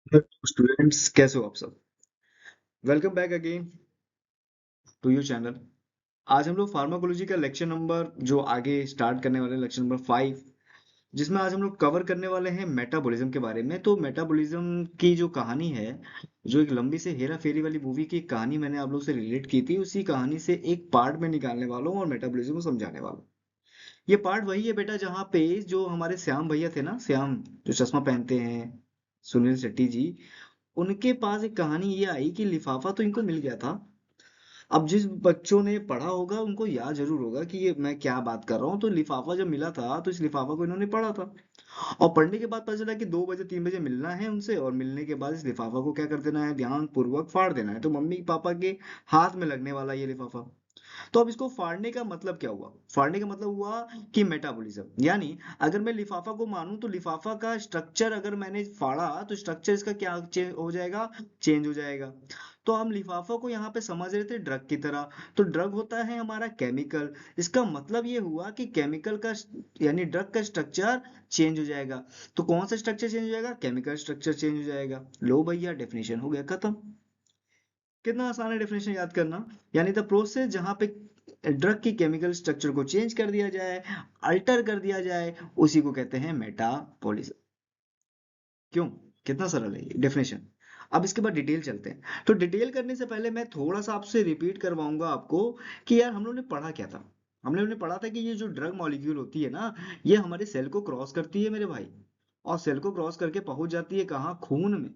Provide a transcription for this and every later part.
Students कैसे हो आप सब। Welcome back again to your channel. आज हम लोग फार्माकोलॉजी का लेक्चर नंबर जो आगे स्टार्ट करने वाले लेक्चर नंबर 5, जिसमें आज हम लोग कवर करने वाले हैं मेटाबॉलिज्म के बारे में। तो मेटाबॉलिज्म की जो कहानी है, जो एक लंबी से हेरा फेरी वाली मूवी की कहानी मैंने आप लोग से रिलेट की थी, उसी कहानी से एक पार्ट में निकालने वाला हूँ और मेटाबॉलिज्म को समझाने वाला हूँ। ये पार्ट वही है बेटा जहाँ पे जो हमारे श्याम भैया थे ना, श्याम जो चश्मा पहनते हैं, सुनील शेट्टी जी, उनके पास एक कहानी ये आई कि लिफाफा तो इनको मिल गया था। अब जिस बच्चों ने पढ़ा होगा उनको याद जरूर होगा कि ये मैं क्या बात कर रहा हूँ। तो लिफाफा जब मिला था तो इस लिफाफा को इन्होंने पढ़ा था, और पढ़ने के बाद पता चला कि 2 बजे 3 बजे मिलना है उनसे, और मिलने के बाद इस लिफाफा को क्या कर देना है, ध्यान पूर्वक फाड़ देना है। तो मम्मी पापा के हाथ में लगने वाला ये लिफाफा। तो अब इसको फाड़ने का मतलब क्या हुआ? फाड़ने का मतलब हुआ कि मेटाबॉलिज्म, यानी अगर मैं लिफाफा को मानूं तो लिफाफा का स्ट्रक्चर अगर मैंने फाड़ा तो स्ट्रक्चर इसका क्या चेंज हो जाएगा, चेंज हो जाएगा। तो हम लिफाफा को यहाँ पे समझ रहे थे ड्रग की तरह। तो ड्रग होता है हमारा केमिकल, इसका मतलब ये हुआ कि केमिकल का यानी ड्रग का स्ट्रक्चर चेंज हो जाएगा। तो कौन सा स्ट्रक्चर चेंज हो जाएगा? केमिकल स्ट्रक्चर चेंज हो जाएगा। लो भैया, डेफिनेशन हो गया खत्म। कितना आसान है डेफिनेशन याद करना। यानी द प्रोसेस जहां पे ड्रग की केमिकल स्ट्रक्चर को चेंज कर दिया जाए, अल्टर कर दिया जाए, उसी को कहते हैं मेटाबॉलिज्म। क्यों? कितना सरल है ये डेफिनेशन। अब इसके बाद डिटेल चलते हैं। तो डिटेल करने से पहले मैं थोड़ा सा आपसे रिपीट करवाऊंगा आपको कि यार हम लोगों ने पढ़ा क्या था। हम लोगों ने पढ़ा था कि ये जो ड्रग मॉलिक्यूल होती है ना, ये हमारे सेल को क्रॉस करती है मेरे भाई, और सेल को क्रॉस करके पहुंच जाती है कहाँ? खून में।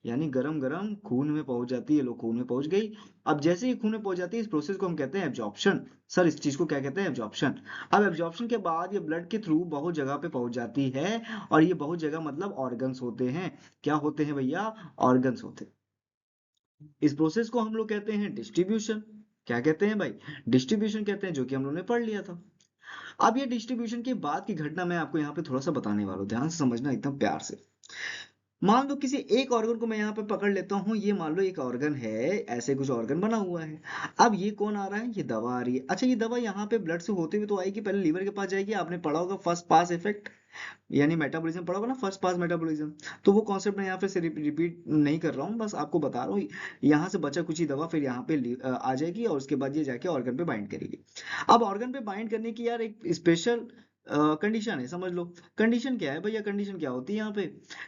यानी गरम गरम खून में पहुंच जाती है। लो, खून में पहुंच गई। अब जैसे ही खून में पहुंच जाती है, इस प्रोसेस को हम कहते हैं एब्जॉर्प्शन। सर, इस चीज को क्या कहते हैं? एब्जॉर्प्शन। अब एब्जॉर्प्शन के बाद ये ब्लड के थ्रू बहुत जगह पे पहुंच जाती है, और ये बहुत जगह मतलब ऑर्गन्स होते हैं। क्या होते हैं भैया? ऑर्गन्स होते हैं। इस प्रोसेस को हम लोग कहते हैं डिस्ट्रीब्यूशन। क्या कहते हैं भाई? डिस्ट्रीब्यूशन कहते हैं, जो कि हम लोग ने पढ़ लिया था। अब ये डिस्ट्रीब्यूशन के बाद की घटना मैं आपको यहाँ पे थोड़ा सा बताने वाला हूँ, ध्यान से समझना एकदम प्यार से। मान लो किसी एक ऑर्गन को मैं यहाँ पे पकड़ लेता हूँ। ये मान लो एक ऑर्गन है, ऐसे कुछ ऑर्गन बना हुआ है। अब ये कौन आ रहा है? ये दवा आ रही है। अच्छा, ये दवा यहाँ पे ब्लड से होते हुए तो आएगी, पहले लीवर के पास जाएगी। आपने पढ़ा होगा फर्स्ट पास इफेक्ट, यानी मेटाबॉलिज्म पढ़ा होगा ना, फर्स्ट पास मेटाबॉलिज्म। तो वो कॉन्सेप्ट मैं यहाँ पे से रिपीट नहीं कर रहा हूँ, बस आपको बता रहा हूँ। यहाँ से बचा कुछ ही दवा फिर यहाँ पे आ जाएगी, और उसके बाद ये जाके ऑर्गन पे बाइंड करेगी। अब ऑर्गन पे बाइंड करने की यार एक स्पेशल कंडीशन है, समझ लो। कंडीशन क्या है भैया? कंडीशन क्या होती है यहाँ पे?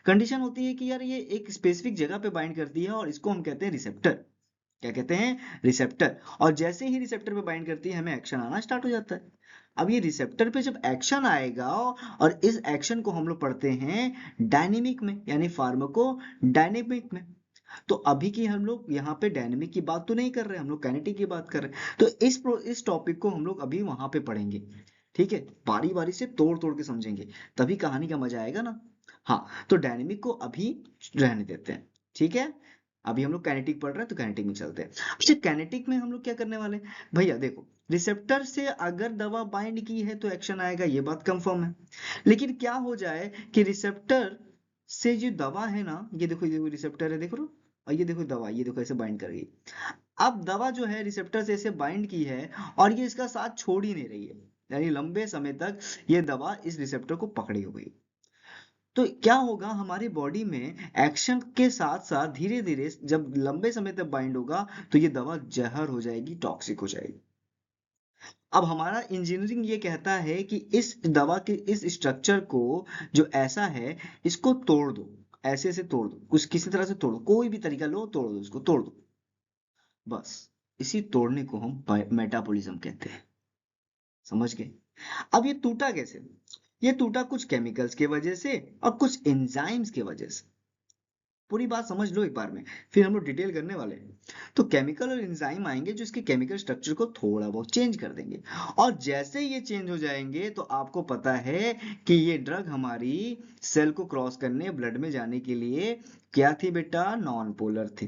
कंडीशन होती है कि यार ये एक स्पेसिफिक जगह पे बाइंड करती है, और इसको हम कहते हैं रिसेप्टर। क्या कहते हैं? रिसेप्टर। और जैसे ही रिसेप्टर पे बाइंड करती है, हमें एक्शन आना स्टार्ट हो जाता है। अब ये रिसेप्टर पे जब एक्शन आएगा, और इस एक्शन को हम लोग पढ़ते हैं डायनेमिक में, यानी फार्माको डायनेमिक में। तो अभी की हम लोग यहाँ पे डायनेमिक की बात तो नहीं कर रहे, हम लोग काइनेटिक की बात कर रहे हैं। तो इस टॉपिक को हम लोग अभी वहां पे पढ़ेंगे। ठीक है, बारी बारी से तोड़ तोड़ के समझेंगे, तभी कहानी का मजा आएगा ना। हाँ, तो डायनेमिक को अभी रहने देते हैं। ठीक है, अभी हम लोग काइनेटिक पढ़ रहे हैं, तो काइनेटिक में चलते हैं। अच्छा, काइनेटिक में हम लोग क्या करने वाले हैं भैया? देखो, रिसेप्टर से अगर दवा बाइंड की है तो एक्शन आएगा, ये बात कंफर्म है। लेकिन क्या हो जाए कि रिसेप्टर से जो दवा है ना, ये देखो रिसेप्टर है, देखो। और ये देखो दवा, ये देखो ऐसे बाइंड कर गई। अब दवा जो है रिसेप्टर से ऐसे बाइंड की है, और ये इसका साथ छोड़ ही नहीं रही है, यानी लंबे समय तक ये दवा इस रिसेप्टर को पकड़ी हुई। तो क्या होगा हमारी बॉडी में? एक्शन के साथ साथ धीरे धीरे जब लंबे समय तक बाइंड होगा, तो ये दवा जहर हो जाएगी, टॉक्सिक हो जाएगी। अब हमारा इंजीनियरिंग ये कहता है कि इस दवा के इस स्ट्रक्चर को, जो ऐसा है, इसको तोड़ दो। ऐसे ऐसे तोड़ दो, कुछ किसी तरह से तोड़ो, कोई भी तरीका लो, तोड़ दो, इसको तोड़ दो। बस, इसी तोड़ने को हम मेटाबॉलिज्म कहते हैं। समझ गए? अब ये टूटा कैसे? ये टूटा कुछ केमिकल्स की वजह से और कुछ एंजाइम्स की वजह से। पूरी बात समझ लो एक बार में, फिर हम लोग डिटेल करने वाले हैं। तो केमिकल और एंजाइम आएंगे जो इसके केमिकल स्ट्रक्चर को थोड़ा बहुत चेंज कर देंगे। और जैसे ये चेंज हो जाएंगे, तो आपको पता है कि ये ड्रग हमारी सेल को क्रॉस करने, ब्लड में जाने के लिए क्या थी बेटा? नॉन पोलर थी,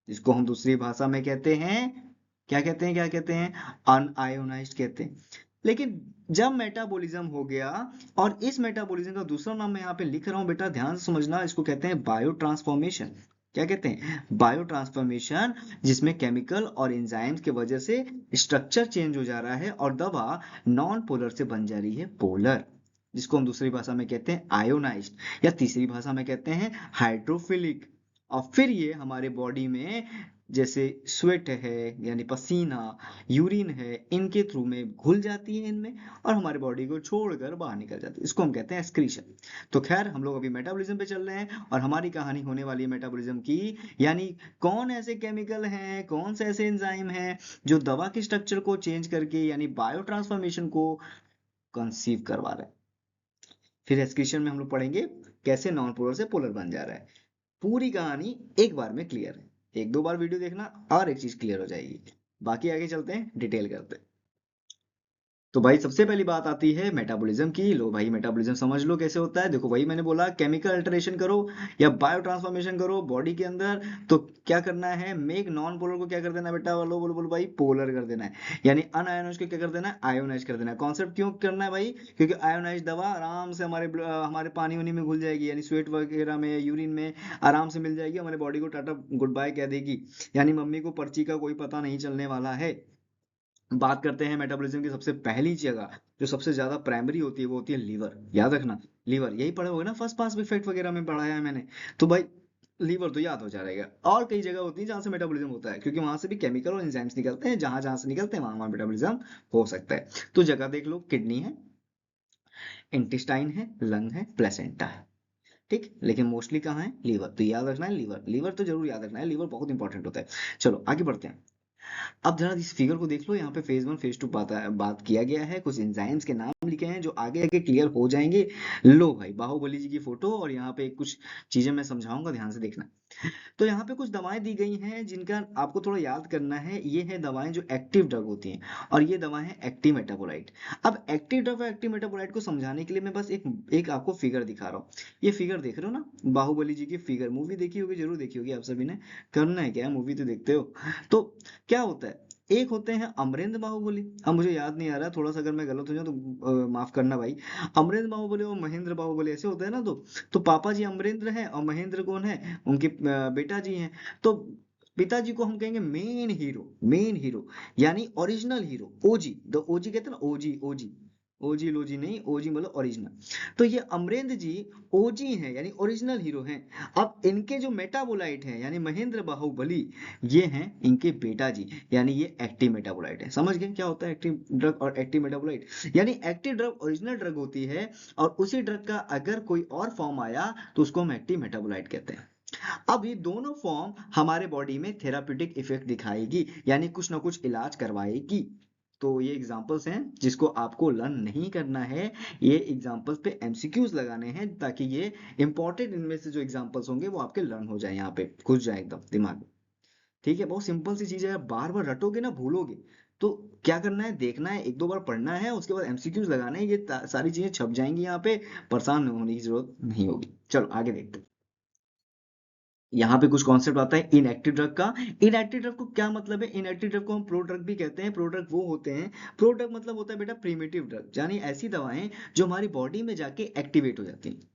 जिसको हम दूसरी भाषा में कहते हैं, क्या कहते हैं, क्या कहते हैं? अनआयोनाइज्ड कहते हैं। लेकिन जब मेटाबॉलिज्म हो गया, और इस मेटाबॉलिज्म का दूसरा नाम मैं यहाँ पे लिख रहा हूँ बेटा, ध्यान से समझना, इसको कहते हैं बायो ट्रांसफॉर्मेशन। क्या कहते हैं? बायो ट्रांसफॉर्मेशन, जिसमें केमिकल और एंजाइम्स की वजह से स्ट्रक्चर चेंज हो जा रहा है, और दवा नॉन पोलर से बन जा रही है पोलर, जिसको हम दूसरी भाषा में कहते हैं आयोनाइज्ड, या तीसरी भाषा में कहते हैं हाइड्रोफिलिक। और फिर ये हमारे बॉडी में जैसे स्वेट है यानी पसीना, यूरिन है, इनके थ्रू में घुल जाती है इनमें और हमारे बॉडी को छोड़कर बाहर निकल जाती है। इसको हम कहते हैं एक्सक्रीशन। तो खैर हम लोग अभी मेटाबॉलिज्म पे चल रहे हैं और हमारी कहानी होने वाली है मेटाबॉलिज्म की, यानी कौन ऐसे केमिकल हैं, कौन से ऐसे एंजाइम हैं जो दवा के स्ट्रक्चर को चेंज करके यानी बायो ट्रांसफॉर्मेशन को कंसीव करवा रहे हैं। फिर एक्सक्रीशन में हम लोग पढ़ेंगे कैसे नॉन पोलर से पोलर बन जा रहा है। पूरी कहानी एक बार में क्लियर है, एक दो बार वीडियो देखना और एक चीज क्लियर हो जाएगी। बाकी आगे चलते हैं, डिटेल करते हैं। तो भाई सबसे पहली बात आती है मेटाबॉलिज्म की। लो भाई मेटाबॉलिज्म समझ लो कैसे होता है। देखो वही मैंने बोला, केमिकल अल्टरेशन करो या बायो ट्रांसफॉर्मेशन करो बॉडी के अंदर, तो क्या करना है, मेक नॉन पोलर को क्या कर देना है बेटा, बोलो बोलो बोलो भाई, पोलर कर देना है। यानी अनआयोनाइज को क्या कर देना है, आयोनाइज कर देना है। कॉन्सेप्ट क्यों करना है भाई, क्योंकि आयोनाइज दवा आराम से हमारे पानी उनी में घुल जाएगी, यानी स्वेट वगैरह में, यूरिन में आराम से मिल जाएगी, हमारे बॉडी को टाटा गुड बाय कह देगी, यानी मम्मी को पर्ची का कोई पता नहीं चलने वाला है। बात करते हैं मेटाबॉलिज्म की सबसे पहली जगह जो सबसे ज्यादा प्राइमरी होती है, वो होती है लीवर। याद रखना, लीवर, यही पढ़े होगे ना फर्स्ट पास इफेक्ट वगैरह में पढ़ाया है मैंने। तो भाई लीवर तो याद हो जाएगा। और कई जगह होती है जहां से मेटाबॉलिज्म होता है, क्योंकि वहां से भी केमिकल और एंजाइम्स निकलते हैं, जहां जहां से निकलते हैं वहां वहां मेटाबॉलिज्म हो सकता है। तो जगह देख लो, किडनी है, इंटेस्टाइन है, लंग है, प्लेसेंटा है। ठीक, लेकिन मोस्टली कहाँ है, लीवर। तो याद रखना है लीवर, लीवर तो जरूर याद रखना है, लीवर बहुत इंपॉर्टेंट होता है। चलो आगे बढ़ते हैं। अब जरा इस फिगर को देख लो, यहाँ पे फेज 1 फेज 2 बात किया गया है, कुछ एंजाइम्स के नाम लिखे हैं जो आगे आगे क्लियर हो जाएंगे। लो भाई बाहुबली जी की फोटो और यहाँ पे कुछ चीजें मैं समझाऊंगा, ध्यान से देखना। तो यहाँ पे कुछ दवाएं दी गई हैं जिनका आपको थोड़ा याद करना है। ये है दवाएं जो एक्टिव ड्रग होती हैं और ये दवाएं हैं एक्टिव मेटाबोलाइट। अब एक्टिव ड्रग और एक्टिव मेटाबोलाइट को समझाने के लिए मैं बस एक एक आपको फिगर दिखा रहा हूँ। ये फिगर देख रहे हो ना, बाहुबली जी की फिगर, मूवी देखी होगी, जरूर देखी होगी आप सभी ने। करना है क्या, मूवी तो देखते हो। तो क्या होता है, एक होते हैं अमरेंद्र बाहुबली, अब मुझे याद नहीं आ रहा, थोड़ा सा अगर मैं गलत हो जाऊं तो माफ करना भाई। अमरेंद्र बाहुबली और महेंद्र बाहुबली ऐसे होते हैं ना। तो पापा जी अमरेंद्र हैं और महेंद्र कौन है, उनके बेटा जी हैं। तो पिताजी को हम कहेंगे मेन हीरो, मेन हीरो यानी original hero, OG, the OG कहते हैं ना, ओजी ओजी, ओजी लोजी नहीं, ओजी मतलब ओरिजिनल। तो ये अमरेंद्र जी ओजी हैं यानी ओरिजिनल हीरो हैं। अब इनके जो मेटाबोलाइट हैं यानी महेंद्र बाहुबली, ये हैं इनके बेटा जी, यानी ये एक्टिव मेटाबोलाइट है। समझ गए क्या होता है एक्टिव ड्रग और एक्टिव मेटाबोलाइट। यानी एक्टिव ड्रग ओरिजिनल ड्रग होती है और उसी ड्रग का अगर कोई और फॉर्म आया तो उसको हम एक्टिव मेटाबोलाइट कहते हैं। अब ये दोनों फॉर्म हमारे बॉडी में थेराप्यूटिक इफेक्ट दिखाएगी, यानी कुछ ना कुछ इलाज करवाएगी। तो ये एग्जांपल्स हैं जिसको आपको लर्न नहीं करना है, ये एग्जांपल्स पे एमसीक्यूज लगाने हैं ताकि ये इंपॉर्टेंट, इनमें से जो एग्जांपल्स होंगे वो आपके लर्न हो जाए, यहाँ पे घुस जाए एकदम दिमाग में। ठीक है, बहुत सिंपल सी चीज है, बार बार रटोगे ना भूलोगे। तो क्या करना है, देखना है, एक दो बार पढ़ना है, उसके बाद एमसीक्यूज लगाने हैं, ये सारी चीजें छप जाएंगी यहाँ पे, परेशान होने की जरूरत नहीं होगी। चलो आगे देखते हैं। यहाँ पे कुछ कॉन्सेप्ट आता है इनएक्टिव ड्रग का। इनएक्टिव ड्रग को क्या मतलब है, इनएक्टिव ड्रग को हम प्रो ड्रग भी कहते हैं। प्रो ड्रग वो होते हैं, प्रो ड्रग मतलब होता है बेटा प्रिमिटिव ड्रग, यानी ऐसी दवाएं जो हमारी बॉडी में जाके एक्टिवेट हो जाती हैं,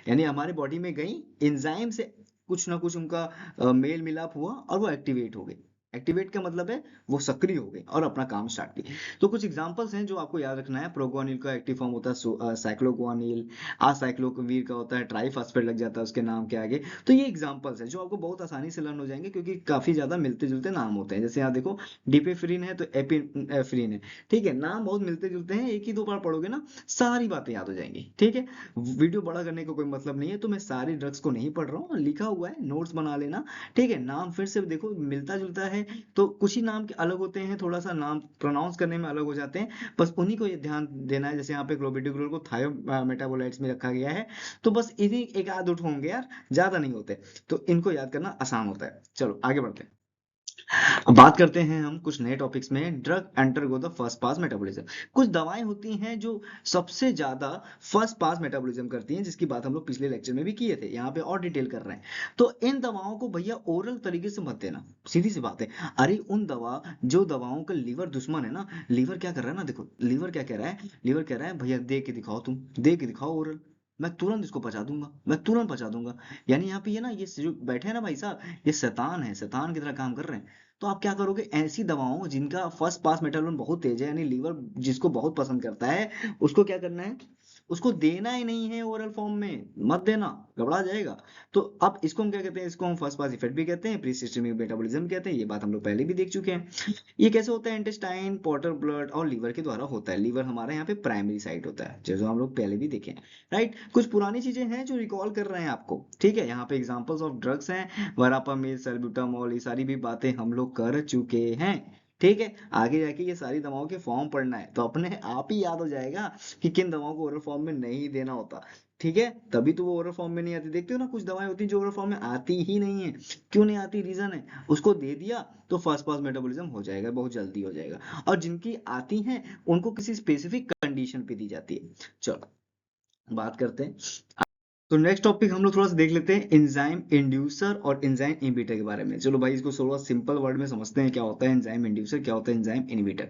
यानी हमारी बॉडी में गई, एंजाइम से कुछ ना कुछ उनका मेल मिलाप हुआ और वो एक्टिवेट हो गई। एक्टिवेट का मतलब है वो सक्रिय हो गए और अपना काम स्टार्ट किए। तो कुछ एग्जांपल्स हैं जो आपको याद रखना है। प्रोगोनिल का एक्टिव फॉर्म होता है साइक्लोगुआनिल, आसाइक्लोवीर का होता है ट्राइफॉस्फेट लग जाता है उसके नाम के आगे। तो ये एग्जांपल्स हैं जो आपको बहुत आसानी से लर्न हो जाएंगे क्योंकि काफी ज्यादा मिलते जुलते नाम होते हैं। जैसे यहाँ देखो, डिपेफ्रिन है तो एपिनेफ्रिन है। ठीक है, नाम बहुत मिलते जुलते हैं, एक ही दो बार पढ़ोगे ना सारी बातें याद हो जाएंगी। ठीक है, वीडियो बड़ा करने का कोई मतलब नहीं है, तो मैं सारी ड्रग्स को नहीं पढ़ रहा हूँ, लिखा हुआ है, नोट्स बना लेना। ठीक है, नाम फिर से देखो मिलता जुलता है, तो कुछ ही नाम के अलग होते हैं, थोड़ा सा नाम प्रोनाउंस करने में अलग हो जाते हैं, बस उन्हीं को ये ध्यान देना है। जैसे यहाँ पे क्लोबिडिग्रोल को थायो मेटाबोलाइट्स में रखा गया है, तो बस इन्हीं एक आध उठ होंगे यार, ज्यादा नहीं होते, तो इनको याद करना आसान होता है। चलो आगे बढ़ते हैं। अब बात करते हैं हम कुछ नए टॉपिक्स में, drug undergo the first pass metabolism. कुछ दवाएं होती हैं जो सबसे ज्यादा फर्स्ट पास मेटाबॉलिज्म करती हैं, जिसकी बात हम लोग पिछले लेक्चर में भी किए थे, यहाँ पे और डिटेल कर रहे हैं। तो इन दवाओं को भैया ओरल तरीके से मत देना, सीधी सी बात है। अरे उन जो दवाओं का लीवर दुश्मन है ना, लीवर क्या कर रहा है ना, देखो लीवर क्या कह रहा है, लीवर कह रहा है भैया दे के दिखाओ, तुम दे के दिखाओ ओरल, मैं तुरंत इसको पचा दूंगा, मैं तुरंत पचा दूंगा। यानी यहाँ पे ये ना, ये जो बैठे हैं ना भाई साहब, ये शैतान है, शैतान की तरह काम कर रहे हैं। तो आप क्या करोगे, ऐसी दवाओं जिनका फर्स्ट पास मेटाबॉलिज्म बहुत तेज है, यानी लीवर जिसको बहुत पसंद करता है, उसको क्या करना है, उसको देना ही नहीं है ओरल फॉर्म में, मत देना, गड़बड़ा जाएगा। तो अब इसको हम क्या कहते हैं, इसको हम फर्स्ट पास इफेक्ट भी कहते हैं, प्री सिस्टमिक मेटाबॉलिज्म कहते हैं। ये बात हम लोग पहले भी देख चुके हैं। ये कैसे होता है, इंटेस्टाइन, पोर्टर ब्लड और लीवर के द्वारा होता है। लीवर हमारे यहाँ पे प्राइमरी साइट होता है, जैसे हम लोग पहले भी देखे हैं, राइट। कुछ पुरानी चीजें हैं जो रिकॉल कर रहे हैं आपको, ठीक है। यहाँ पे एग्जांपल्स ऑफ ड्रग्स हैं, वरापामिल, सल्ब्यूटामॉल, ये सारी भी बातें हम लोग कर चुके हैं, ठीक है। आगे जाके ये सारी दवाओं के फॉर्म पढ़ना है तो अपने आप ही याद हो जाएगा कि किन दवाओं को ओरल फॉर्म में नहीं देना होता, ठीक है। तभी तो वो ओरल फॉर्म में नहीं आती। देखते हो ना, कुछ दवाएं होती हैं जो ओरल फॉर्म में आती ही नहीं है। क्यों नहीं आती, रीजन है, उसको दे दिया तो फर्स्ट पास मेटाबॉलिज्म हो जाएगा, बहुत जल्दी हो जाएगा। और जिनकी आती हैं उनको किसी स्पेसिफिक कंडीशन पे दी जाती है। चलो बात करते हैं। तो नेक्स्ट टॉपिक हम लोग थोड़ा सा देख लेते हैं एंजाइम इंड्यूसर और एंजाइम इनहिबिटर के बारे में। चलो भाई, इसको थोड़ा सिंपल वर्ड में समझते हैं, क्या होता है एंजाइम इंड्यूसर, क्या होता है एंजाइम इनहिबिटर।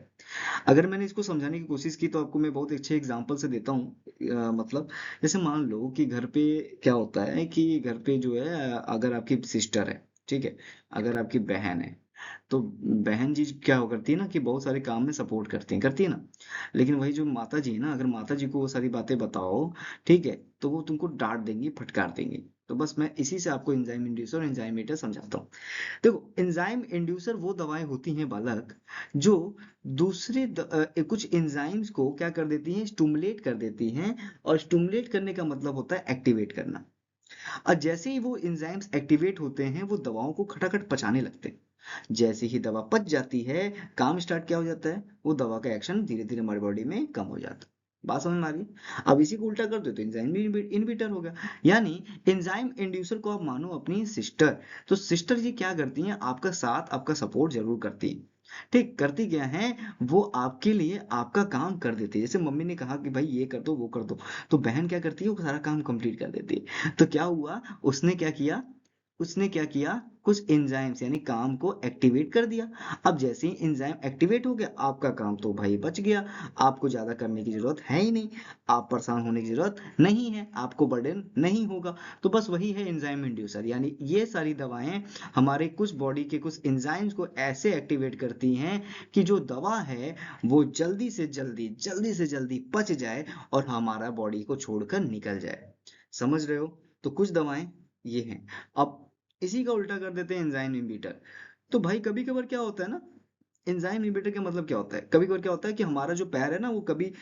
अगर मैंने इसको समझाने की कोशिश की तो आपको मैं बहुत अच्छे एग्जांपल से देता हूँ। मतलब जैसे मान लो कि घर पे क्या होता है कि घर पे जो है, अगर आपकी सिस्टर है, ठीक है, अगर आपकी बहन है, तो बहन जी क्या हो करती है ना कि बहुत सारे काम में सपोर्ट करती है ना। लेकिन वही जो माता जी है ना, अगर माता जी को वो सारी बातें बताओ, ठीक है, तो वो तुमको डांट देंगी, फटकार देंगी। तो बस मैं इसी से आपको एंजाइम इंड्यूसर और एंजाइमेटर समझाता हूँ। देखो, एंजाइम इंड्यूसर वो दवाएं होती हैं बालक, जो कुछ एंजाइम्स को क्या कर देती हैं, स्टिमुलेट कर देती हैं। और स्टिमुलेट करने का मतलब होता है एक्टिवेट करना। और जैसे ही वो एंजाइम्स एक्टिवेट होते हैं, वो दवाओं को खटाखट पचाने लगते हैं। जैसे ही दवा पच जाती है, काम स्टार्ट क्या हो जाता है, वो दवा का एक्शन धीरे धीरे हमारी बॉडी में कम हो जाता है। बात समझ में आ रही। अब इसी को उल्टा कर दो तो एंजाइम इनहिबिटर हो गया। यानी एंजाइम इंड्यूसर को आप मानो अपनी सिस्टर। तो सिस्टर जी क्या करती हैं, आपका साथ, आपका सपोर्ट जरूर करती है, ठीक। करती क्या है, वो आपके लिए आपका काम कर देती है। जैसे मम्मी ने कहा कि भाई ये कर दो, वो कर दो, तो बहन क्या करती है, वो सारा काम कंप्लीट कर देती है। तो क्या हुआ, उसने क्या किया, उसने क्या किया, कुछ एंजाइम्स यानी काम को एक्टिवेट कर दिया। अब जैसे ही एंजाइम एक्टिवेट हो गया, आपका काम तो भाई बच गया। आपको ज्यादा करने की जरूरत है ही नहीं, आप परेशान होने की जरूरत नहीं है, आपको बर्डन नहीं होगा। तो बस वही है एंजाइम इंड्यूसर। यानी ये सारी दवाएं हमारे कुछ बॉडी के कुछ एंजाइम्स को ऐसे एक्टिवेट करती हैं कि जो दवा है वो जल्दी से जल्दी पच जाए और हमारा बॉडी को छोड़कर निकल जाए। समझ रहे हो। तो कुछ दवाएं ये हैं। अब इसी का उल्टा कर देते हैं एंजाइम इनहिबिटर। तो भाई कभी कभार क्या होता है ना, एंजाइम इनहिबिटर का मतलब क्या होता है, कभी कभार क्या होता है कि हमारा जो पैर है ना, वो कभी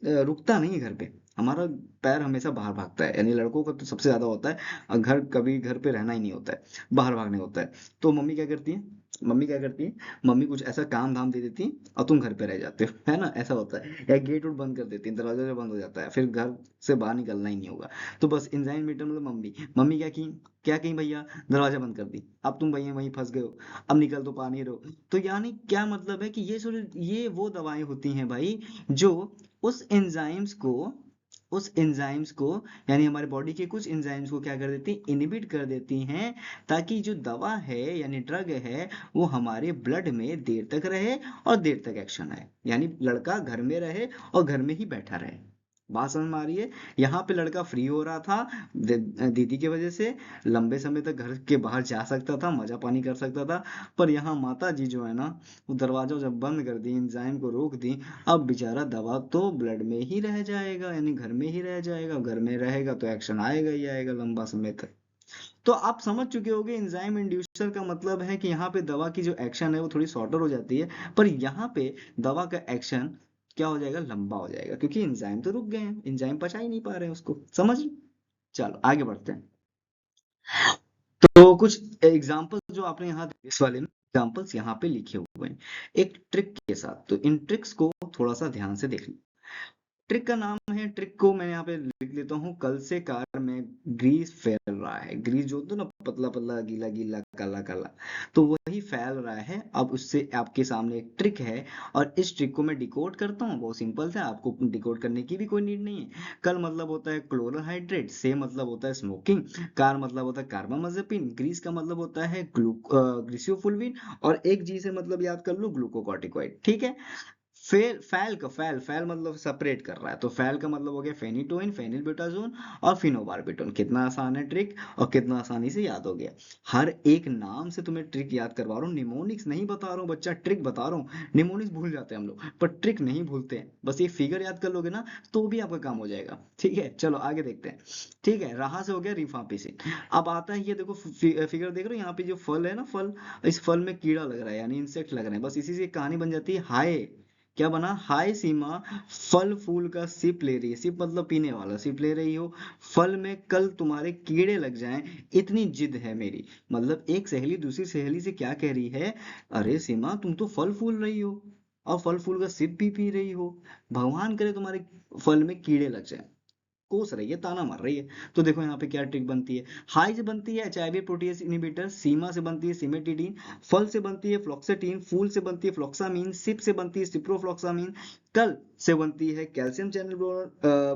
रुकता नहीं है घर पे। हमारा पैर हमेशा बाहर भागता है, यानी लड़कों का तो सबसे ज्यादा होता है। घर कभी घर पे रहना ही नहीं होता है, बाहर भागने होता है। तो मम्मी क्या करती है, मम्मी कुछ ऐसा काम धाम दे देती है और तुम घर पे रह जाते हो, है ना, ऐसा होता है। या गेट उट बंद कर देती है, दरवाजा जो बंद हो जाता है, फिर घर से बाहर निकलना ही नहीं होगा। तो बस एंजाइम मीटर मतलब मम्मी, क्या कहीं भैया, दरवाजा बंद कर दी, अब तुम भैया वहीं फंस गए हो, अब निकल तो पा नहीं रहे हो। तो यानी क्या मतलब है कि ये वो दवाएं होती हैं भाई, जो उस एंजाइम्स को उस एंजाइम्स को यानी हमारे बॉडी के कुछ एंजाइम्स को क्या कर देती हैं, इनहिबिट कर देती हैं, ताकि जो दवा है यानी ड्रग है, वो हमारे ब्लड में देर तक रहे और देर तक एक्शन आए। यानी लड़का घर में रहे और घर में ही बैठा रहे। बात समझ में आ रही है। यहाँ पे लड़का फ्री हो रहा था दीदी की वजह से, लंबे समय तक घर के बाहर जा सकता था, मजा पानी कर सकता था। पर यहाँ माता जी जो है ना, वो दरवाजा जब बंद कर दी, एंजाइम को रोक दी, अब बेचारा दवा तो ब्लड में ही रह जाएगा, यानी घर में ही रह जाएगा। घर में रहेगा तो एक्शन आएगा ही आएगा लंबा समय तक। तो आप समझ चुके होंगे एंजाइम इंड्यूसर का मतलब है कि यहाँ पे दवा की जो एक्शन है वो थोड़ी शॉर्टर हो जाती है, पर यहाँ पे दवा का एक्शन क्या हो जाएगा, लंबा हो जाएगा, क्योंकि एंजाइम तो रुक गए हैं, एंजाइम पचा ही नहीं पा रहे हैं उसको। समझ। चलो आगे बढ़ते हैं। तो कुछ एग्जांपल जो आपने यहाँ इस वाले में एग्जांपल्स यहाँ पे लिखे हुए हैं एक ट्रिक के साथ, तो इन ट्रिक्स को थोड़ा सा ध्यान से देख। ट्रिक का नाम है, ट्रिक को मैं यहाँ पे लिख लेता हूँ, कल से कार में ग्रीस फैल रहा है। ग्रीस जो होता है ना, पतला पतला गीला गीला काला काला, तो वही फैल रहा है। अब उससे आपके सामने एक ट्रिक है, और इस ट्रिक को मैं डिकोड करता हूँ। बहुत सिंपल है, आपको डिकोड करने की भी कोई नीड नहीं है। कल मतलब होता है क्लोरोहाइड्रेट, से मतलब होता है स्मोकिंग, कार मतलब होता है कार्बामाजेपिन, ग्रीस का मतलब होता है ग्लिसियोफुलविन, और एक जी से मतलब याद कर लो ग्लूकोकॉर्टिकोइड, ठीक है। फैल मतलब सेपरेट कर रहा है, तो फैल का मतलब हो गया फेनिटोइन, फेनिलब्यूटाजोन और फिनोबार्बिटोन। कितना आसान है ट्रिक, और कितना आसानी से याद हो गया। हर एक नाम से तुम्हें ट्रिक याद करवा रहा हूँ, निमोनिक्स नहीं बता रहा हूँ बच्चा, ट्रिक बता रहा हूँ। निमोनिक्स भूल जाते हैं हम लोग, पर ट्रिक नहीं भूलते हैं। बस ये फिगर याद कर लोगे ना, तो भी आपका काम हो जाएगा। ठीक है, चलो आगे देखते हैं। ठीक है, रहा से हो गया रिफाम्पिसिन। अब आता है ये देखो, फिगर देख रहे हो यहाँ पे जो फल है ना, फल, इस फल में कीड़ा लग रहा है यानी इंसेक्ट लग रहे हैं। बस इसी से एक कहानी बन जाती है। हाय, क्या बना, हाय सीमा, फल फूल का सिप ले रही है, सिप मतलब पीने वाला सिप ले रही हो, फल में कल तुम्हारे कीड़े लग जाएं, इतनी जिद है मेरी। मतलब एक सहेली दूसरी सहेली से क्या कह रही है, अरे सीमा तुम तो फल फूल रही हो और फल फूल का सिप भी पी रही हो, भगवान करे तुम्हारे फल में कीड़े लग जाए। कोस रही है, ताना मार रही है। तो देखो यहाँ पे क्या ट्रिक बनती है। हाई से बनती है एचआईवी प्रोटीएस इनहिबिटर, सीमा से बनती है सिमेटिडीन, फल से बनती है फ्लोक्सेटिन, फूल से बनती है फ्लोक्सामीन, सिप से बनती है सिप्रोफ्लोक्सामीन, कल से बनती है कैल्शियम चैनल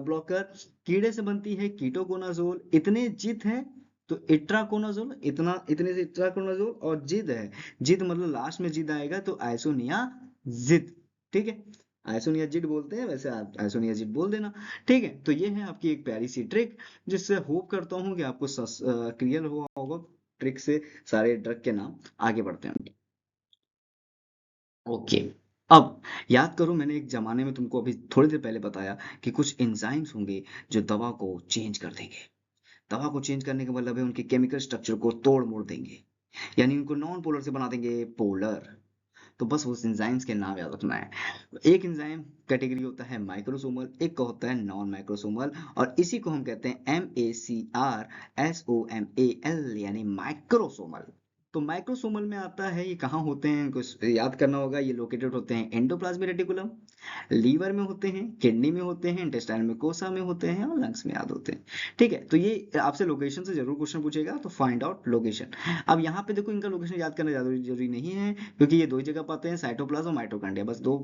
ब्लॉकर, कीड़े से बनती है कीटोकोनाजोल। इतने जिद है तो इट्राकोनाजोल, इतना इतने से इट्राकोनाजोल, और जिद है, जिद मतलब लास्ट में जिद आएगा तो आइसोनिया जिद। ठीक है, आइसोनियाजिड बोलते हैं, वैसे आप आइसोनियाजिड बोल देना। ठीक है, तो ये है आपकी एक प्यारी सी ट्रिक, जिससे होप करता हूँ कि आपको क्लियर हुआ होगा ट्रिक से सारे ड्रग के नाम। आगे बढ़ते हैं। ओके, अब याद करो, मैंने एक जमाने में तुमको अभी थोड़ी देर पहले बताया कि कुछ एंजाइम्स होंगे जो दवा को चेंज कर देंगे। दवा को चेंज करने का मतलब है उनके केमिकल स्ट्रक्चर को तोड़ मोड़ देंगे, यानी उनको नॉन पोलर से बना देंगे पोलर। तो बस उस एंजाइम्स के नाम याद रखना है। एक एंजाइम कैटेगरी होता है माइक्रोसोमल, एक का होता है नॉन माइक्रोसोमल, और इसी को हम कहते हैं MACRSOMAL यानी माइक्रोसोमल। तो माइक्रोसोमल में आता है, ये कहाँ होते हैं कुछ याद करना होगा। ये लोकेटेड होते हैं एंडोप्लाज्मिक रेटिकुलम, लीवर में होते हैं, किडनी में होते हैं, इंटेस्टाइनल म्यूकोसा में होते हैं, और लंग्स में याद होते हैं। ठीक है, तो ये आपसे लोकेशन से जरूर क्वेश्चन पूछेगा, तो फाइंड आउट लोकेशन। अब यहाँ पे देखो, इनका लोकेशन याद करना ज्यादा जरूरी नहीं है, क्योंकि ये दो ही जगह पाते हैं, साइटोप्लाज्म और माइटोकॉन्ड्रिया। बस दो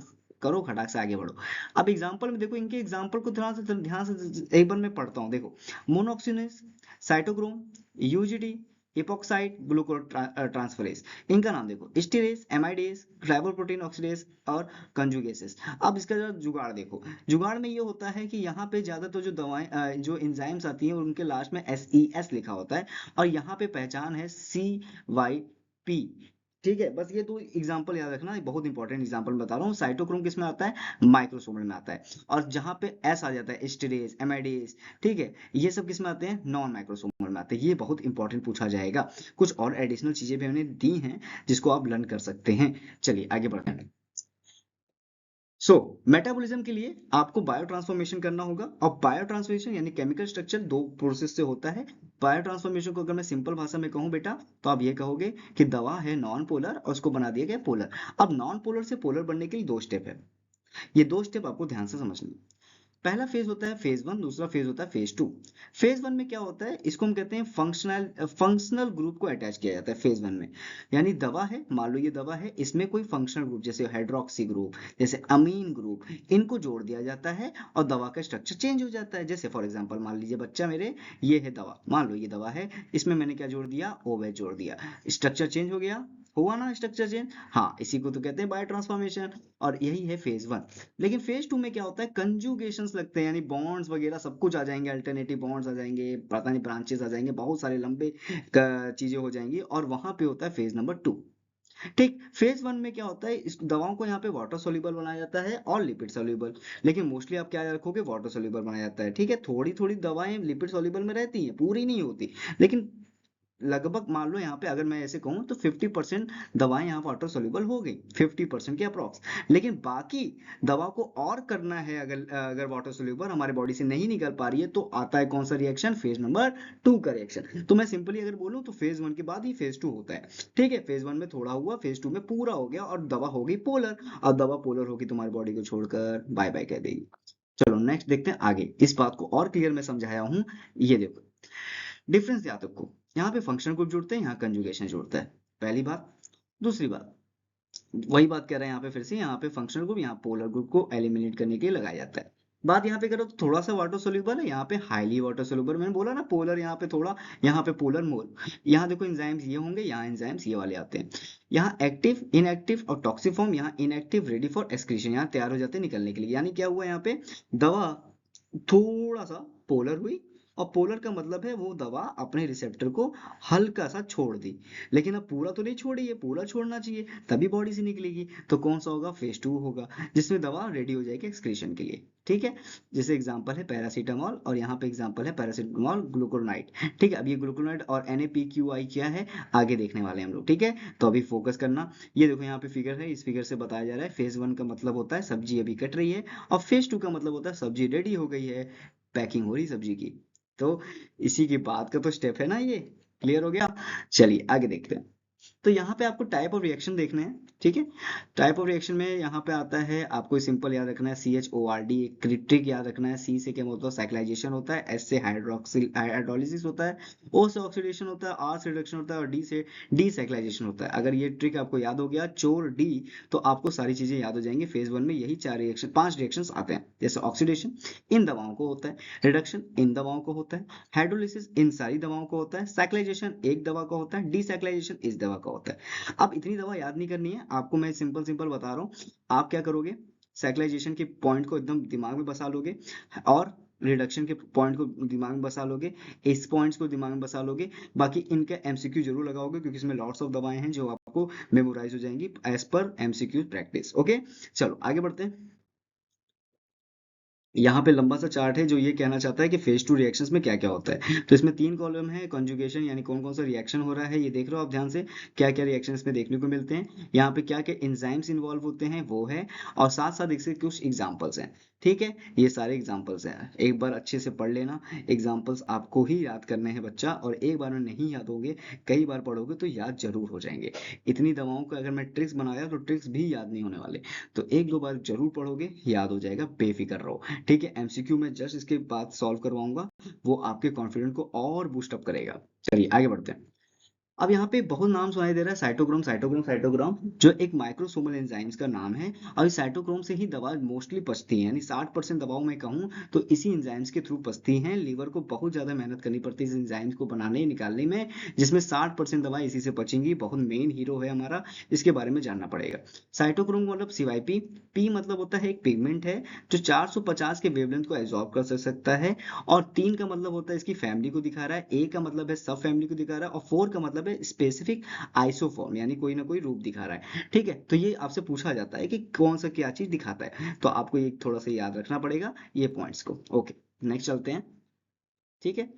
करो, खटाक से आगे बढ़ो। अब एग्जांपल में देखो, इनके एग्जांपल को ध्यान से एक बार मैं पढ़ता हूँ, देखो। Monooxygenase, cytochrome, UGD, epoxide glucotransferase. इनका नाम देखो, स्टीरेज, एमाइडेज, ग्लाइकोप्रोटीन ऑक्सीडेज और कंजुगेसेस। अब इसका जरा जुगाड़ देखो। जुगाड़ में ये होता है कि यहाँ पे ज्यादातर जो दवाएं जो एंजाइम्स आती हैं उनके लास्ट में SES लिखा होता है, और यहाँ पे पहचान है CYP। ठीक है, बस ये दो एग्जांपल याद रखना, बहुत इंपॉर्टेंट एग्जांपल बता रहा हूँ। साइटोक्रोम किस में आता है, माइक्रोसोमल में आता है, और जहां पे S आ जाता है, स्टीरेज, एमाइडेज, ठीक है, ये सब किस में आते हैं, नॉन माइक्रोसोमल में आते हैं। ये बहुत इंपॉर्टेंट पूछा जाएगा। कुछ और एडिशनल चीजें भी हमने दी हैं जिसको आप लर्न कर सकते हैं। चलिए आगे बढ़ते हैं। सो मेटाबॉलिज्म के लिए आपको बायो ट्रांसफॉर्मेशन करना होगा, और बायो ट्रांसफॉर्मेशन यानी केमिकल स्ट्रक्चर दो प्रोसेस से होता है। बायो ट्रांसफॉर्मेशन को अगर मैं सिंपल भाषा में कहूँ बेटा, तो आप ये कहोगे कि दवा है नॉन पोलर और उसको बना दिया गया पोलर। अब नॉन पोलर से पोलर बनने के लिए दो स्टेप है, ये दो स्टेप आपको ध्यान से समझना। पहला फेज होता है फेज वन, दूसरा फेज होता है फेज टू। फेज वन में क्या होता है, इसको हम कहते हैं फंक्शनल ग्रुप को अटैच किया जाता है फेज वन में। यानी दवा है, मान लो ये दवा है, इसमें कोई फंक्शनल ग्रुप जैसे हाइड्रोक्सी ग्रुप, जैसे अमीन ग्रुप, इनको जोड़ दिया जाता है और दवा का स्ट्रक्चर चेंज हो जाता है। जैसे फॉर एग्जांपल मान लीजिए बच्चा मेरे, ये है दवा, मान लो ये दवा है, इसमें मैंने क्या जोड़ दिया, ओवेच जोड़ दिया, स्ट्रक्चर चेंज हो गया। हुआ ना स्ट्रक्चर चेंज, हाँ, इसी को तो कहते हैं बायो ट्रांसफॉर्मेशन, और यही है फेज वन। लेकिन फेज टू में क्या होता है, कंजुगेशंस लगते हैं, यानी बॉन्ड्स वगैरह सब कुछ आ जाएंगे, अल्टरनेटिव बॉन्ड्स आ जाएंगे, पता नहीं ब्रांचेस आ जाएंगे, बहुत सारे लंबे चीजें हो जाएंगी, और वहां पे होता है फेज नंबर टू। ठीक, फेज वन में क्या होता है, इस दवाओं को यहाँ पे वाटर सोल्यूबल बनाया जाता है और लिपिड सोल्यूबल। लेकिन मोस्टली आप क्या रखोगे, वाटर सोल्यूबल बनाया जाता है। ठीक है, थोड़ी थोड़ी दवाएं लिपिड सोल्यूबल में रहती हैं, पूरी नहीं होती, लेकिन लगभग मान लो यहाँ पे अगर मैं ऐसे कहूँ तो 50% दवाएं यहाँ वाटर सोल्यूबल हो गई, 50% के अप्रॉक्स। लेकिन बाकी दवा को और करना है, अगर अगर वाटर सोल्यूबल हमारे बॉडी से नहीं निकल पा रही है, तो आता है कौन सा रिएक्शन, फेज नंबर टू का रिएक्शन। तो मैं सिंपली अगर बोलूँ तो फेज वन के बाद ही फेज टू होता है। ठीक है, फेज वन में थोड़ा हुआ, फेज टू में पूरा हो गया, और दवा हो गई पोलर। अब दवा पोलर होगी, तुम्हारी बॉडी को छोड़कर बाय बाय कह देगी। चलो नेक्स्ट देखते हैं आगे, इस बात को और क्लियर में समझाया हूँ। ये देखो, डिफरेंस याद रखो, यहाँ पे फंक्शनल ग्रुप जुड़ते हैं, यहाँ कंजुगेशन जुड़ता है, पहली बात। दूसरी बात, वही बात कह रहे हैं यहाँ पे फिर से, यहाँ पे फंक्शनल ग्रुप, यहाँ पोलर ग्रुप को एलिमिनेट करने के लिए लगाया जाता है। बात यहाँ पे करो तो थोड़ा सा वाटर सोल्यूबल है, यहाँ पे हाईली वाटर सोल्यूबल। मैंने बोला ना पोलर, यहाँ पे थोड़ा, यहाँ पे पोलर मोल। यहाँ देखो एंजाइम्स ये होंगे, यहाँ एंजाइम्स ये वाले आते हैं। यहाँ एक्टिव, इनएक्टिव और टॉक्सिक फॉर्म, यहाँ इनएक्टिव रेडी फॉर एक्सक्रीशन, यहाँ तैयार हो जाते हैं निकलने के लिए। यानी क्या हुआ यहाँ पे, दवा थोड़ा सा पोलर हुई, और पोलर का मतलब है वो दवा अपने रिसेप्टर को हल्का सा छोड़ दी। लेकिन अब पूरा तो नहीं छोड़ी है, पूरा छोड़ना चाहिए तभी बॉडी से निकलेगी। तो कौन सा होगा, फेज 2 होगा, जिसमें दवा रेडी हो जाएगी एक्सक्रीशन के लिए। ठीक है, जैसे एग्जांपल है पैरासीटामोल, और यहाँ पे एग्जांपल है पैरासीटामोल ग्लूकोनाइड। ठीक है, अब ये ग्लूकोनाइड और NaPQI क्या है आगे देखने वाले हैं हम लोग। ठीक है, तो अभी फोकस करना। ये देखो यहाँ पे फिगर है, इस फिगर से बताया जा रहा है फेज 1 का मतलब होता है सब्जी अभी कट रही है, और फेज 2 का मतलब होता है सब्जी रेडी हो गई है, पैकिंग हो रही सब्जी की। तो इसी की बात का तो स्टेप है ना ये। क्लियर हो गया, चलिए आगे देखते हैं। तो यहाँ पे आपको टाइप ऑफ रिएक्शन देखने हैं। ठीक है, टाइप ऑफ रिएक्शन में यहाँ पे आता है, आपको सिंपल याद रखना है CHORD, क्रिप्टिक याद रखना है। C से क्या होता है, साइक्लाइजेशन होता है। S से हाइड्रोक्सिल हाइड्रोलिसिस होता है। O से ऑक्सीडेशन होता है। R से रिडक्शन होता है, और D से डीसाइक्लाइजेशन होता है। अगर ये ट्रिक आपको याद हो गया चोर डी, तो आपको सारी चीजें याद हो जाएंगी। फेज 1 में यही 5 रिएक्शन आते हैं, जैसे ऑक्सीडेशन इन दवाओं को होता है, रिडक्शन इन दवाओं को होता है, हाइड्रोलिसिस इन सारी दवाओं को होता है, साइक्लाइजेशन एक दवा का होता है, डीसाइक्लाइजेशन इस दवा का होता है। अब इतनी दवा याद नहीं करनी है आपको, मैं सिंपल सिंपल बता रहा हूँ। आप क्या करोगे, साइक्लाइजेशन के पॉइंट को एकदम दिमाग में बसा लोगे, और रिडक्शन के पॉइंट को दिमाग में बसा लोगे, इस पॉइंट्स को दिमाग में बसा लोगे। बाकी इनका MCQ जरूर लगाओगे, क्योंकि इसमें लॉट्स ऑफ दवाएं हैं जो आपको मेमोराइज हो जाएंगी as per MCQ practice. Okay, चलो आगे बढ़ते हैं। यहाँ पे लंबा सा चार्ट है जो ये कहना चाहता है कि फेज 2 रिएक्शंस में क्या क्या होता है। तो इसमें 3 कॉलम है, कंजुगेशन यानी कौन कौन सा रिएक्शन हो रहा है ये देख रहे हो आप ध्यान से, क्या क्या रिएक्शन इसमें देखने को मिलते हैं, यहाँ पे क्या क्या एंजाइम्स इन्वॉल्व होते हैं वो है, और साथ साथ इसके कुछ एग्जांपल्स हैं। ठीक है, ये सारे एग्जांपल्स हैं, एक बार अच्छे से पढ़ लेना। एग्जांपल्स आपको ही याद करने हैं बच्चा, और एक बार में नहीं याद होंगे, कई बार पढ़ोगे तो याद जरूर हो जाएंगे। इतनी दवाओं का अगर मैं ट्रिक्स बनाया तो ट्रिक्स भी याद नहीं होने वाले, तो एक दो बार जरूर पढ़ोगे, याद हो जाएगा, बेफिक्र रहो। ठीक है, MCQ में जस्ट इसके बाद सॉल्व करवाऊंगा, वो आपके कॉन्फिडेंस को और बूस्ट अप करेगा। चलिए आगे बढ़ते हैं। अब यहाँ पे बहुत नाम सुनाई दे रहा है, साइटोक्रोम साइटोक्रोम साइटोक्रोम, जो एक माइक्रोसोमल एंजाइम्स का नाम है, और इस साइटोक्रोम से ही दवा मोस्टली पचती है, यानी 60% दवाओं में कहूँ तो इसी एंजाइम्स के थ्रू पचती हैं। लीवर को बहुत ज्यादा मेहनत करनी पड़ती है इस एंजाइम्स को बनाने निकालने में, जिसमें 60% दवाएं इसी से पचेंगी। बहुत मेन हीरो है हमारा, इसके बारे में जानना पड़ेगा। साइटोक्रोम मतलब CYP, पी मतलब होता है एक पिगमेंट है जो 450 के वेवलेंथ को एब्जॉर्ब कर सकता है, और 3 का मतलब होता है इसकी फैमिली को दिखा रहा है, ए का मतलब है सब फैमिली को दिखा रहा है, और 4 का मतलब है स्पेसिफिक आइसोफॉर्म, यानी कोई ना कोई रूप दिखा रहा है। ठीक है, तो ये आपसे पूछा जाता है कि कौन सा क्या चीज दिखाता है, तो आपको ये थोड़ा सा याद रखना पड़ेगा ये पॉइंट्स को। ओके, नेक्स्ट चलते हैं। ठीक है,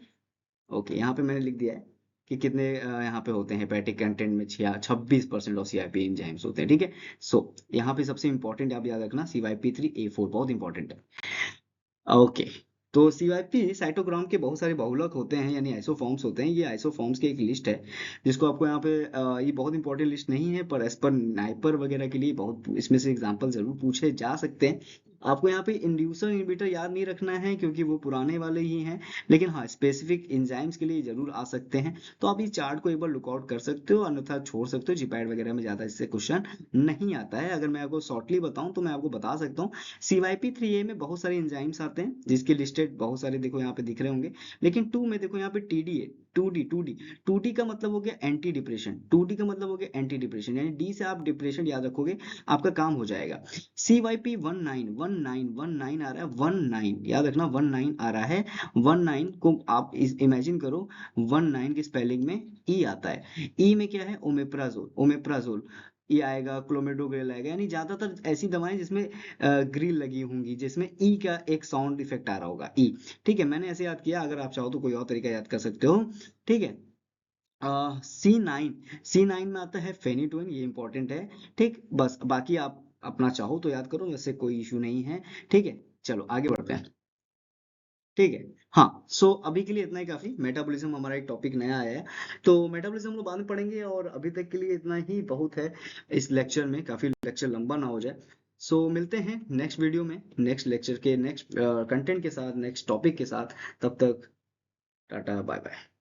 ओके, यहाँ पे मैंने लिख दिया है कि कितने यहाँ पे होते हैं हेपेटिक कंटेंट में, 26% ऑफ CYP एंजाइम्स होते हैं। ठीक है, सो यहाँ पे सबसे इंपॉर्टेंट आप याद रखना CYP3A4 बहुत इंपॉर्टेंट है। ओके, तो CYP साइटोग्राम के बहुत सारे बहुलक होते हैं, यानी आइसोफॉर्म्स होते हैं। ये आइसोफॉर्म्स की एक लिस्ट है, जिसको आपको यहाँ पे ये बहुत इंपॉर्टेंट लिस्ट नहीं है, पर एज पर नाइपर वगैरह के लिए बहुत इसमें से एग्जांपल जरूर पूछे जा सकते हैं। आपको यहाँ पे इंड्यूसर इनहिबिटर याद नहीं रखना है, क्योंकि वो पुराने वाले ही हैं, लेकिन हाँ स्पेसिफिक एंजाइम्स के लिए जरूर आ सकते हैं। तो आप इस चार्ट को एक बार लुकआउट कर सकते हो, अन्यथा छोड़ सकते हो, जीपैड वगैरह में ज्यादा इससे क्वेश्चन नहीं आता है। अगर मैं आपको शॉर्टली बताऊं तो मैं आपको बता सकता हूँ, CYP3A में बहुत सारे एंजाइम्स आते हैं, जिसके लिस्टेड बहुत सारे देखो यहाँ पे दिख रहे होंगे। लेकिन 2 में देखो यहाँ पे TD है, 2D का मतलब हो गया एंटी डिप्रेशन, 2D का मतलब हो गया एंटी डिप्रेशन, यानी D से आप डिप्रेशन याद रखोगे, आपका काम हो जाएगा। CYP19 आ रहा है, 19 याद रखना, 19 आ रहा है। 19 को आप इमेजिन करो, 19 की स्पेलिंग में ई आता है। ई में क्या है, ओमेप्राजोल, ओमेप्राजोल ई आएगा, क्लोमेडोग्रेल आएगा, यानी ज्यादातर ऐसी दवाएं जिसमें ग्रिल लगी होंगी, जिसमें ई का एक साउंड इफेक्ट आ रहा होगा, ई। ठीक है, मैंने ऐसे याद किया, अगर आप चाहो तो कोई और तरीका याद कर सकते हो। ठीक है, C9 में आता है फेनिटोइन, ये इंपॉर्टेंट है। ठीक, बस बाकी आप अपना चाहो तो याद करो, वैसे कोई इशू नहीं है। ठीक है, चलो आगे बढ़ते हैं। ठीक है, हाँ, सो अभी के लिए इतना ही काफी। मेटाबॉलिज्म हमारा एक टॉपिक नया आया है, तो मेटाबॉलिज्म हम लोग बाद में पढ़ेंगे, और अभी तक के लिए इतना ही बहुत है इस लेक्चर में, काफी लेक्चर लंबा ना हो जाए। सो मिलते हैं नेक्स्ट वीडियो में, नेक्स्ट लेक्चर के नेक्स्ट कंटेंट के साथ, नेक्स्ट टॉपिक के साथ। तब तक टाटा बाय बाय।